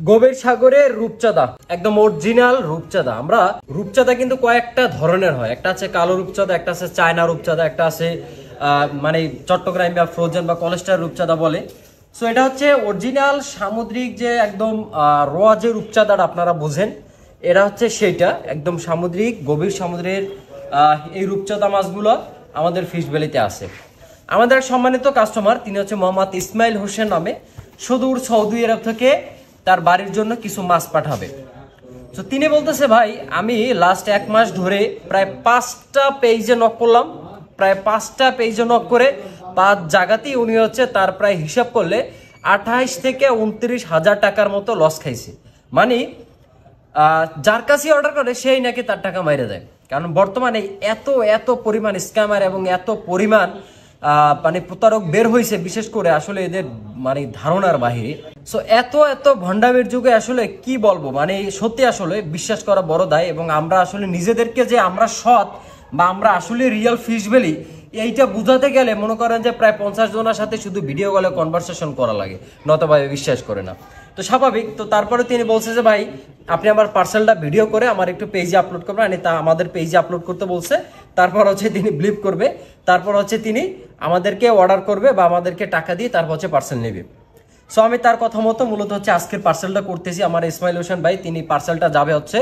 গভীর সাগরের রূপচাঁদা, একদম অরিজিনাল রূপচাঁদা। আমরা রূপচাঁদা কিন্তু কয়েকটা ধরনের হয়, একটা আছে কালো রূপচাঁদা, একটা আছে চায়না রূপচাঁদা, একটা আছে মানে চট্টগ্রাম বা ফ্রোজেন বা কলেস্টার রূপচাঁদা বলে। সো এটা হচ্ছে অরিজিনাল সামুদ্রিক যে একদম র যে রূপচাঁদাটা আপনারা বোঝেন, এটা হচ্ছে সেইটা একদম সামুদ্রিক গভীর সমুদ্রের এই রূপচাঁদা মাছগুলো আমাদের ফিশ ভ্যালিতে আছে। আমাদের সম্মানিত কাস্টমার তিনি হচ্ছে মোহাম্মদ ইসমাইল হোসেন নামে, সুদূর সৌদি আরব থেকে তার বাড়ির জন্য কিছু মাছ পাঠাবে। তো তিনি বলতেছে ভাই আমি লাস্ট 1 মাস ধরে প্রায় 5টা পেজে নক করলাম, প্রায় 5টা পেজে নক করে 5 জায়গাতেই উনি হচ্ছে তার প্রায় হিসাব করলে 28 থেকে 29,000 টাকার মতো লস খাইছে। মানে যার কাছে অর্ডার করে সেই নাকি তার টাকা মাইরে দেয়, কারণ বর্তমানে এত পরিমাণ স্ক্যামার এবং এত পরিমাণ মানে প্রতারক বের হয়েছে, বিশেষ করে আসলে এদের মানে ধারণার বাহিরে। সো এত ভণ্ডামির যুগে আসলে কি বলবো, মানে সত্যি আসলে বিশ্বাস করা বড় দায়। এবং আমরা আসলে নিজেদেরকে যে আমরা সৎ বা আমরা আসলে রিয়েল ফিশ ভ্যালি এইটা বুঝাতে গেলে মনে করেন যে প্রায় 50 জনের সাথে শুধু ভিডিও কলে কনভারসেশন করা লাগে, নতবা বিশ্বাস করে না। তো স্বাভাবিক। তো তারপরে তিনি বলছে যে ভাই আপনি আমার পার্সেলটা ভিডিও করে আমার একটু পেজে আপলোড করবেন, মানে তা আমাদের পেজে আপলোড করতে বলছে। তারপর হচ্ছে তিনি বিলিভ করবে, তারপর হচ্ছে তিনি আমাদেরকে অর্ডার করবে বা আমাদেরকে টাকা দিয়ে তারপর হচ্ছে পার্সেল নেবে। সো আমি তার কথা মতো মূলত হচ্ছে আজকের পার্সেলটা করতেছি। আমার ইসমাইল হোসেন ভাই তিনি পার্সেলটা যাবে হচ্ছে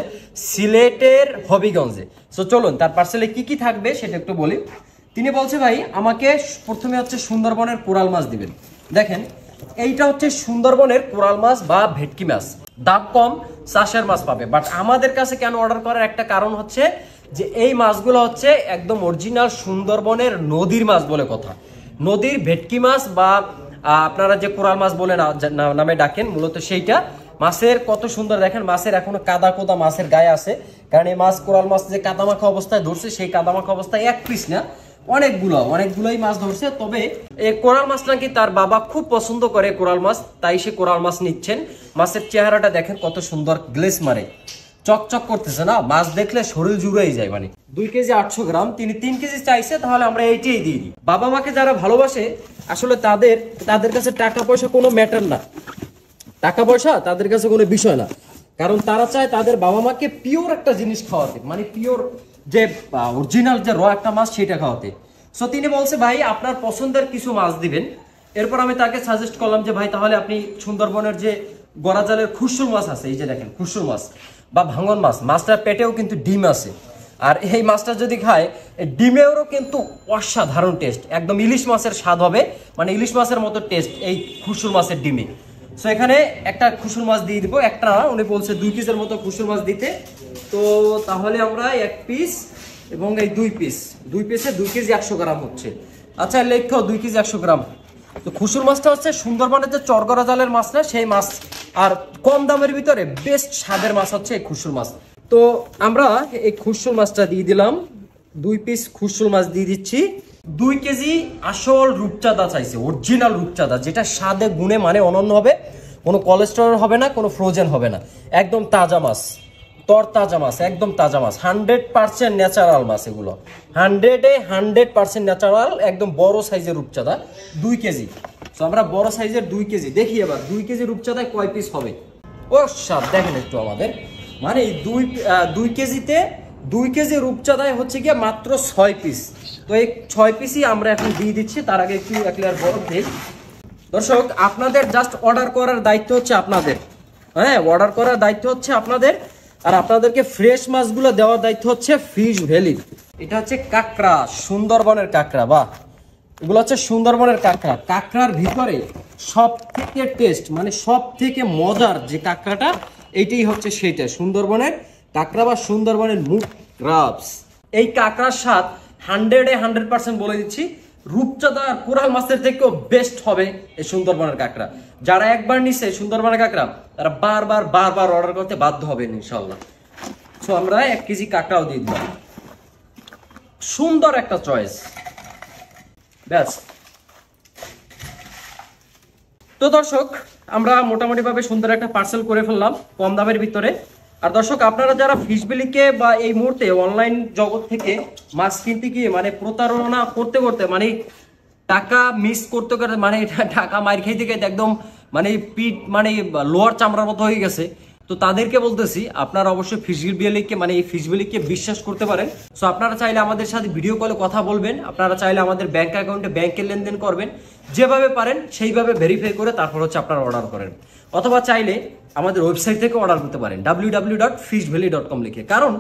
সিলেটের হবিগঞ্জে। সো চলুন তার পার্সেলে কি কি থাকবে সেটা একটু বলি। তিনি বলছে ভাই আমাকে প্রথমে হচ্ছে সুন্দরবনের কোরাল মাছ দিবেন। দেখেন এইটা হচ্ছে সুন্দরবনের কোরাল মাছ বা ভেটকি মাছ, দাম কম, চাষের মাছ পাবে। বাট আমাদের কাছে কেন অর্ডার করার একটা কারণ হচ্ছে যে এই মাছগুলো হচ্ছে একদম অরিজিনাল সুন্দরবনের নদীর মাছ বলে কথা। নদীর ভেটকি মাছ বা আপনারা যে কোরাল মাছ বলে নামে ডাকেন মূলত সেইটা। মাছের কত সুন্দর দেখেন, মাছের এখনো কাদা কোদা মাছের গায়ে আছে, কারণ এই মাছ কোরাল মাছ যে কাদামাখা অবস্থায় ধরছে সেই কাদামাখা অবস্থায় 1 পিস না অনেকগুলোই মাছ ধরছে। তবে এই কোরাল মাছ নাকি তার বাবা খুব পছন্দ করে কোরাল মাছ, তাই সে কোরাল মাছ নিচ্ছেন। মাছের চেহারাটা দেখেন কত সুন্দর, গ্লেস মারে, চকচক করতেছে না, মাছ দেখলে শরীর জুড়েই যায়। মানে 2 কেজি 800 গ্রাম, তিনি 3 কেজি চাইছে, তাহলে আমরা এইটাই দিয়ে দিই। বাবা মাকে যারা ভালোবাসে আসলে তাদের কাছে টাকা পয়সা কোনো ম্যাটার না, টাকা পয়সা তাদের কাছে কোনো বিষয় না, কারণ তারা চায় তাদের বাবা মাকে পিওর একটা জিনিস খাওয়াতে, মানে পিওর যে অরিজিনাল যে র একটা মাছ সেটা খাওয়াতে। সো তিনি বলছে ভাই আপনার পছন্দের কিছু মাছ দিবেন। এরপর আমি তাকে সাজেস্ট করলাম যে ভাই তাহলে আপনি সুন্দরবনের যে গড়াজালের খুরশুর মাছ আছে, এই যে দেখেন খুরশুর মাছ বা ভাঙন মাছ, মাছটার পেটেও কিন্তু ডিম আছে, আর এই মাছটা যদি খায় ডিমেরও কিন্তু অসাধারণ টেস্ট, একদম ইলিশ মাছের স্বাদ হবে, মানে ইলিশ মাছের মতো টেস্ট এই খুরশুর মাছের ডিমে। সো এখানে একটা খুরশুর মাছ দিয়ে দিব, একটা না উনি বলছে 2 পিসের মতো খুরশুর মাছ দিতে। তো তাহলে আমরা 1 পিস এবং এই 2 পিসে 2 কেজি 100 গ্রাম হচ্ছে। আচ্ছা লেখো 2 কেজি 100 গ্রাম। তো খুরশুর মাছটা হচ্ছে সুন্দরবনের যে চরগড়া জালের মাছ না সেই মাছ, আর কম দামের ভিতরে বেস্ট স্বাদের মাছ হচ্ছে এই খুরশুর মাছ। তো আমরা এই খুরশুর মাছটা দিয়ে দিলাম, 2 পিস খুরশুর মাছ দিয়ে দিচ্ছি। 2 কেজি আসল রূপচাঁদা চাইছে, অরিজিনাল রূপচাঁদা, যেটা স্বাদে গুণে মানে অনন্য হবে, কোনো কোলেস্টেরল হবে না, কোনো ফ্রোজেন হবে না, একদম তাজা মাছ, তরতাজা মাছ, একদম তাজা মাছ, 100% ন্যাচারাল মাছ এগুলো, 100% ন্যাচারাল, একদম বড় সাইজের রূপচাঁদা 2 কেজি। তো আমরা বড় সাইজের 2 কেজি দেখি এবার 2 কেজি রূপচাঁদায় কয় পিস হবে। ও সাত দেখেন একটু আমাদের, মানে 2 কেজিতে 2 কেজি রূপচাঁদায় হচ্ছে গিয়ে মাত্র 6 পিস। তো এই 6 পিসই আমরা এখন দিয়ে দিচ্ছি। তার আগে একটু 1 লেয়ার বরফ দিই। দর্শক আপনাদের জাস্ট অর্ডার করার দায়িত্ব হচ্ছে আপনাদের, হ্যাঁ অর্ডার করার দায়িত্ব হচ্ছে আপনাদের, আর আপনাদেরকে ফ্রেশ মাছগুলো দেওয়ার দায়িত্ব হচ্ছে ফিশ ভ্যালির। এটা হচ্ছে কাঁকড়া, সুন্দরবনের কাঁকড়া, বাহ এগুলো হচ্ছে সুন্দরবনের কাঁকড়া। কাঁকড়ার ভিতরে সব থেকে টেস্ট মানে সব থেকে মজার যে কাঁকড়াটা এইটাই হচ্ছে সেইটা সুন্দরবনের কাঁকড়া বা সুন্দরবনের মুখ ক্রাবস। এই কাঁকড়ার স্বাদ 100% বলে দিচ্ছি, রূপচাঁদা আর কোরাল মাছের থেকেও বেস্ট হবে এই সুন্দরবনের কাঁকড়া। যারা একবার নিছে সুন্দরবনের কাঁকড়া তারা বারবার অর্ডার করতে বাধ্য হবেন ইনশাল্লাহ। সো আমরা 1 কেজি কাঁকড়াও দিয়ে দিলাম, সুন্দর একটা চয়েস, ব্যাস। তো দর্শক আমরা মোটামুটি ভাবে সুন্দর একটা পার্সেল করে ফেললাম কম দামের ভিতরে। আর দর্শক আপনারা যারা ফিশ ভ্যালিকে বা এই মুহূর্তে অনলাইন জগৎ থেকে মাছ কিনতে গিয়ে মানে প্রতারণা করতে মানে টাকা মিস করতে মানে টাকা মার খাইতে খাইতে একদম মানে পিঠ মানে লোয়ার চামড়ার মতো হয়ে গেছে, তো তাদেরকে বলতেছি আপনারা অবশ্যই ফিজিবিলিটিকে মানে এই ফিজিবিলিটিকে বিশ্বাস করতে পারেন। সো আপনারা চাইলে আমাদের সাথে ভিডিও কলে কথা বলবেন, আপনারা চাইলে আমাদের ব্যাংক অ্যাকাউন্টে ব্যাংকের লেনদেন করবেন, যেভাবে পারেন সেইভাবে ভেরিফাই করে তারপর হচ্ছে আপনারা অর্ডার করেন। অথবা চাইলে আমাদের ওয়েবসাইট থেকে অর্ডার করতে পারেন www.fishvalley.com লিখে। কারণ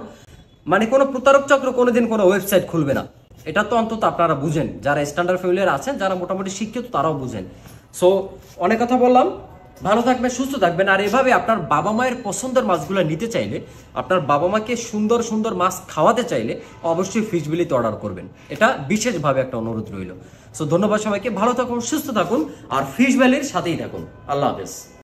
মানে কোনো প্রতারক চক্র কোনোদিন কোনো ওয়েবসাইট খুলবে না, এটা তো অন্তত আপনারা বুঝেন, যারা স্ট্যান্ডার্ড ফ্যামিলির আছেন, যারা মোটামুটি শিক্ষিত তারাও বুঝেন। সো অনেক কথা বললাম, ভালো থাকবেন, সুস্থ থাকবেন। আর এভাবে আপনার বাবা মায়ের পছন্দের মাছগুলো নিতে চাইলে, আপনার বাবা মাকে সুন্দর সুন্দর মাছ খাওয়াতে চাইলে অবশ্যই ফিশবিলিতে অর্ডার করবেন, এটা বিশেষভাবে একটা অনুরোধ রইল। সো ধন্যবাদ সবাইকে, ভালো থাকুন, সুস্থ থাকুন, আর ফিশ ভ্যালির সাথেই থাকুন। আল্লাহ হাফেজ।